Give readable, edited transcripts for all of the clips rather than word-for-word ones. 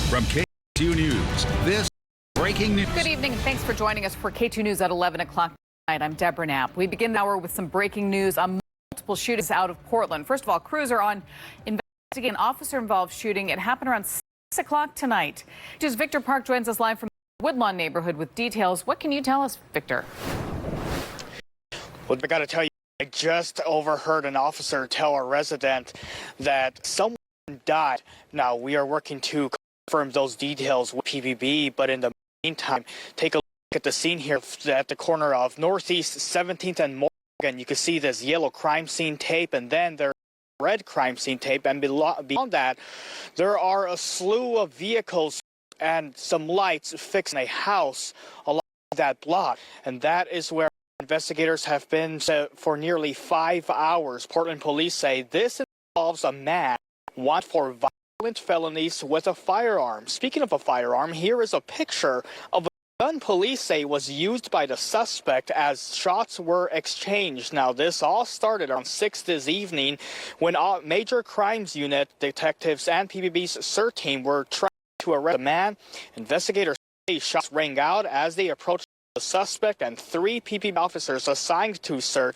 From KATU News, this is breaking news. Good evening and thanks for joining us for KATU News at 11 o'clock tonight. I'm Deborah Knapp. We begin the hour with some breaking news on multiple shootings out of Portland. First of all, crews are on investigating an officer-involved shooting. It happened around 6 o'clock tonight. Just Victor Park joins us live from the Woodlawn neighborhood with details. What can you tell us, Victor? Well, I got to tell you, I just overheard an officer tell a resident that someone died. Now, we are working to confirm those details with PBB, but in the meantime, take a look at the scene here at the corner of Northeast 17th and Morgan. You can see this yellow crime scene tape, and then there's red crime scene tape, and beyond that, there are a slew of vehicles and some lights fixed in a house along that block, and that is where investigators have been for nearly 5 hours. Portland police say this involves a man wanted for violent felonies with a firearm. Speaking of a firearm, here is a picture of a gun police say was used by the suspect as shots were exchanged. Now, this all started on 6 this evening when Major Crimes Unit detectives and PBB's SIR team were trying to arrest the man. Investigators say shots rang out as they approached the suspect, and 3 PBB officers assigned to SIR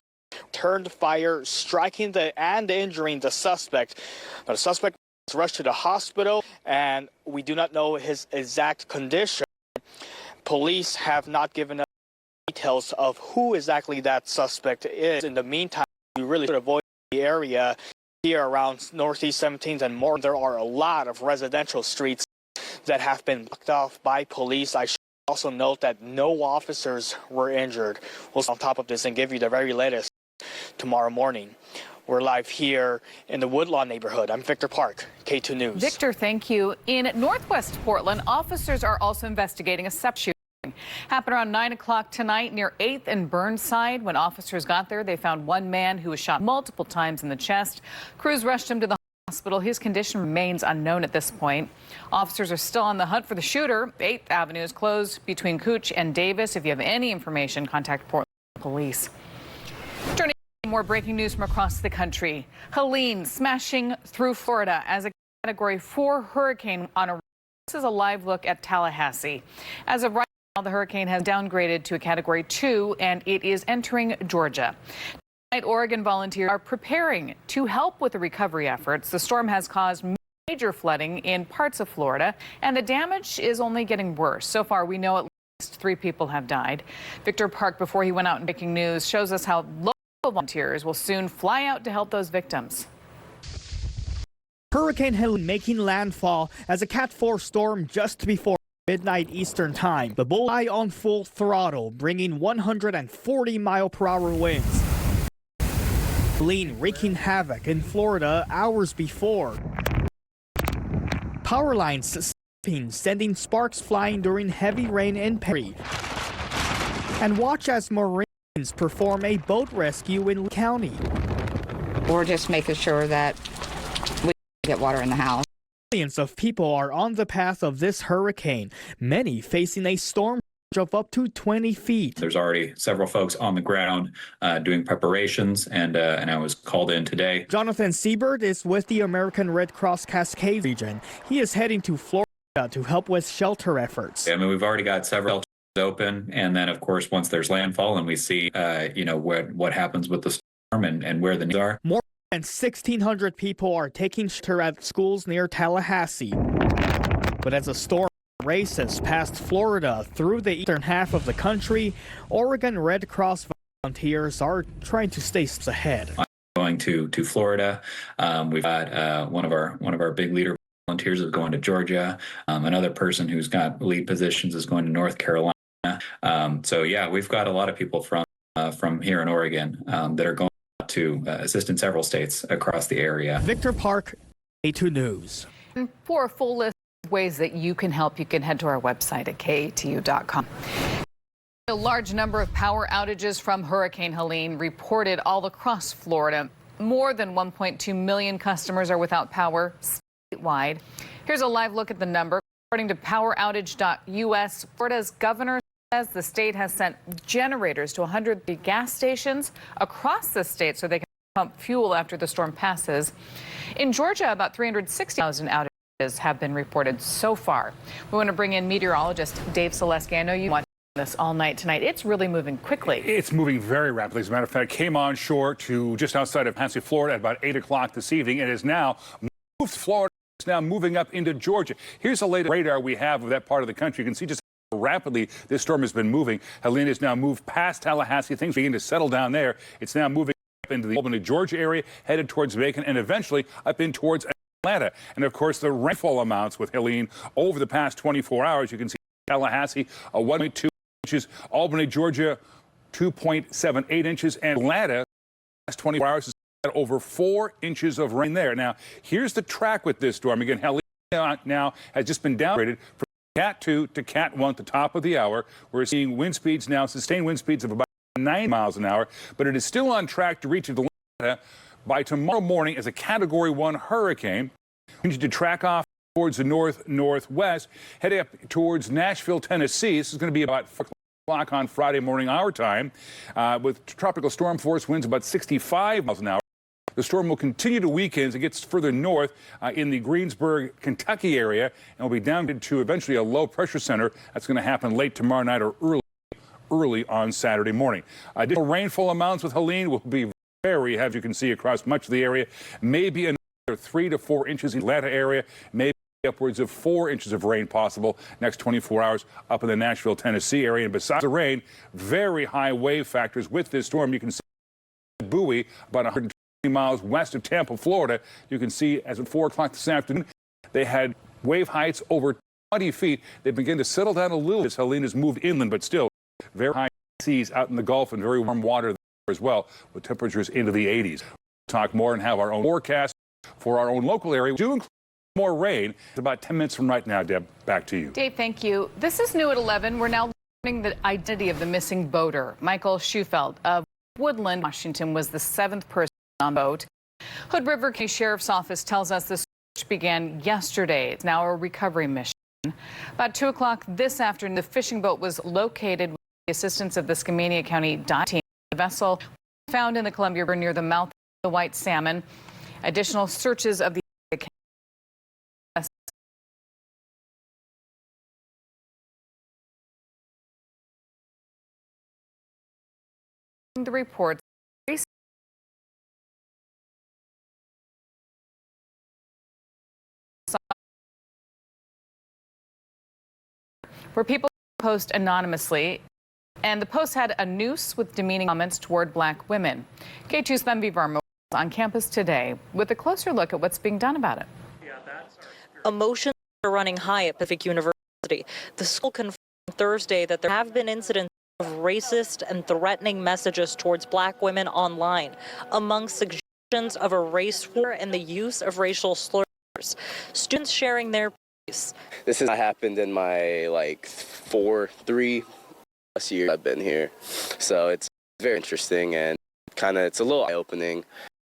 turned fire, striking and injuring the suspect. Now, the suspect was rushed to the hospital, and we do not know his exact condition. Police have not given us details of who exactly that suspect is. In the meantime, we really should avoid the area here around Northeast 17th and more. There are a lot of residential streets that have been blocked off by police. I should also note that no officers were injured. We'll stay on top of this and give you the very latest tomorrow morning. We're live here in the Woodlawn neighborhood. I'm Victor Park, KATU News. Victor, thank you. In Northwest Portland, officers are also investigating a separate shooting. Happened around 9 o'clock tonight near 8th and Burnside. When officers got there, they found one man who was shot multiple times in the chest. Crews rushed him to the hospital. His condition remains unknown at this point. Officers are still on the hunt for the shooter. 8th Avenue is closed between Cooch and Davis. If you have any information, contact Portland Police. Turning to more breaking news from across the country. Helene smashing through Florida as a Category 4 hurricane on a. This is a live look at Tallahassee. As of right now, the hurricane has downgraded to a Category 2 and it is entering Georgia. Tonight, Oregon volunteers are preparing to help with the recovery efforts. The storm has caused major flooding in parts of Florida, and the damage is only getting worse. So far, we know at least 3 people have died. Victor Park, before he went out in breaking news, shows us how local volunteers will soon fly out to help those victims. Hurricane Helene making landfall as a Cat 4 storm just before midnight Eastern time. The bullseye on full throttle, bringing 140-mile-per-hour winds. Helene wreaking havoc in Florida hours before. Power lines snapping, sending sparks flying during heavy rain in Perry. And watch as Marines perform a boat rescue in Lee County. We're just making sure that we get water in the house. Millions of people are on the path of this hurricane, many facing a storm of up to 20 feet. There's already several folks on the ground doing preparations, and I was called in today. Jonathan Siebert is with the American Red Cross Cascade region. He is heading to Florida to help with shelter efforts. I mean, we've already got several shelters open, and then, of course, once there's landfall and we see, what happens with the storm and where the needs are. More than 1,600 people are taking shelter at schools near Tallahassee. But as the storm races past Florida through the eastern half of the country, Oregon Red Cross volunteers are trying to stay ahead. I'm going to Florida. We've got one of our big leader volunteers is going to Georgia. Another person who's got lead positions is going to North Carolina. So yeah, we've got a lot of people from here in Oregon that are going to assist in several states across the area. Victor Park, KATU News. For a full list of ways that you can help, you can head to our website at KATU.com. A large number of power outages from Hurricane Helene reported all across Florida. More than 1.2 million customers are without power statewide. Here's a live look at the number. According to poweroutage.us, Florida's governor says the state has sent generators to 100 gas stations across the state so they can pump fuel after the storm passes. In Georgia, about 360,000 outages have been reported so far. We want to bring in meteorologist Dave Selesky. I know you watched this all night tonight. It's really moving quickly. It's moving very rapidly. As a matter of fact, it came on shore to just outside of Tallahassee, Florida at about 8 o'clock this evening. It is now moved Florida. It's now moving up into Georgia. Here's the latest radar we have of that part of the country. You can see just how rapidly this storm has been moving. Helene has now moved past Tallahassee. Things begin to settle down there. It's now moving up into the Albany, Georgia area, headed towards Macon, and eventually up in towards Atlanta. And of course, the rainfall amounts with Helene over the past 24 hours, you can see Tallahassee, 1.2 inches, Albany, Georgia, 2.78 inches, and Atlanta, last 24 hours, is over 4 inches of rain there. Now, here's the track with this storm. Again, Helene now has just been downgraded from KATU to Cat 1 at the top of the hour. We're seeing wind speeds now, sustained wind speeds of about 9 miles an hour, but it is still on track to reach Atlanta by tomorrow morning as a Category 1 hurricane. We need to track off towards the northwest, heading up towards Nashville, Tennessee. This is going to be about 4 o'clock on Friday morning our time, with tropical storm force winds about 65 miles an hour. The storm will continue to weaken as it gets further north in the Greensburg, Kentucky area, and will be down to eventually a low pressure center. That's going to happen late tomorrow night or early on Saturday morning. Additional rainfall amounts with Helene will be very heavy, you can see, across much of the area. Maybe another 3 to 4 inches in the Atlanta area, maybe upwards of 4 inches of rain possible next 24 hours up in the Nashville, Tennessee area. And besides the rain, very high wave factors with this storm. You can see buoy about 120 miles west of Tampa, Florida. You can see as at 4 o'clock this afternoon, they had wave heights over 20 feet. They begin to settle down a little as Helene has moved inland, but still very high seas out in the Gulf and very warm water there as well, with temperatures into the 80s. We'll talk more and have our own forecast for our own local area. We do include more rain. It's about 10 minutes from right now, Deb. Back to you. Dave, thank you. This is new at 11. We're now learning the identity of the missing boater. Michael Schufeld of Woodland, Washington, was the 7th person on the boat. Hood River County Sheriff's Office tells us the search began yesterday. It's now a recovery mission. About 2 o'clock this afternoon, the fishing boat was located with the assistance of the Skamania County dive team. The vessel found in the Columbia River near the mouth of the White Salmon. Additional searches of the reports where people post anonymously, and the post had a noose with demeaning comments toward black women. KATU's Benvi Verma was on campus today with a closer look at what's being done about it. Emotions are running high at Pacific University. The school confirmed Thursday that there have been incidents of racist and threatening messages towards black women online, among suggestions of a race war and the use of racial slurs. Students sharing their piece. This has happened in my 3+ years I've been here, so it's very interesting and it's a little eye-opening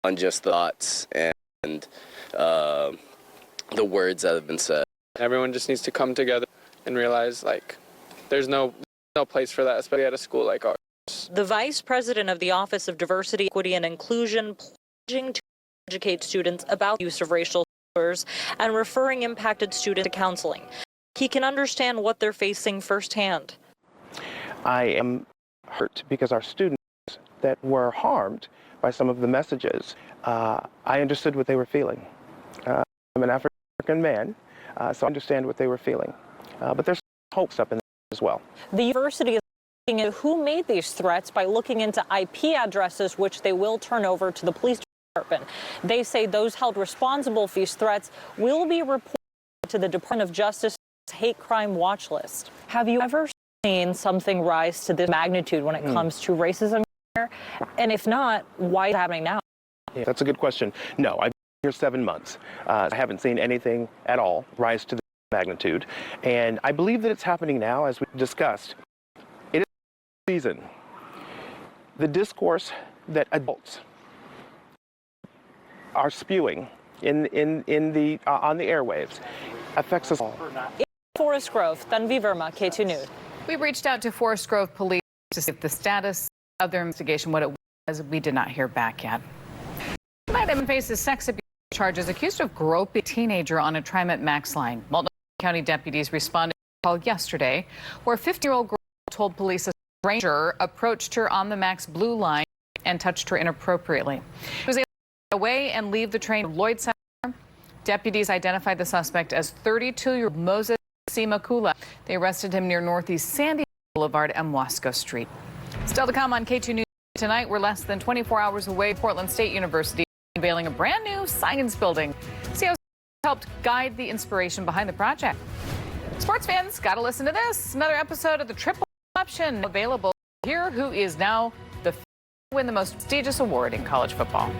on just thoughts and the words that have been said. Everyone just needs to come together and realize there's no place for that, especially at a school like ours. The vice president of the Office of Diversity, Equity, and Inclusion pledging to educate students about the use of racial slurs and referring impacted students to counseling. He can understand what they're facing firsthand. I am hurt because our students that were harmed by some of the messages, I understood what they were feeling. I'm an African man, so I understand what they were feeling. But there's hopes up in there as well. The university is looking at who made these threats by looking into IP addresses, which they will turn over to the police department. They say those held responsible for these threats will be reported to the Department of Justice's hate crime watch list. Have you ever seen something rise to this magnitude when it comes to racism here? And if not, why is it happening now? Yeah, that's a good question. No, I've been here 7 months. I haven't seen anything at all rise to this magnitude. And I believe that it's happening now, as we discussed. It is season. The discourse that adults are spewing on the airwaves affects us all. In Forest Grove, Tanvi Verma, KATU News. We reached out to Forest Grove Police to see the status of their investigation, what it was. We did not hear back yet. Tonight, faces sex abuse Charges accused of groping a teenager on a TriMet Max line. Multnomah County deputies responded to a call yesterday where a 50-year-old girl told police a stranger approached her on the Max Blue line and touched her inappropriately. She was able to get away and leave the train at Lloyd Center. Deputies identified the suspect as 32-year-old Moses Simakula. They arrested him near Northeast Sandy Boulevard and Wasco Street. Still to come on KATU News tonight, we're less than 24 hours away from Portland State University unveiling a brand new science building. See how it helped guide the inspiration behind the project. Sports fans, got to listen to this. Another episode of the Triple Option available here, who is now the win the most prestigious award in college football.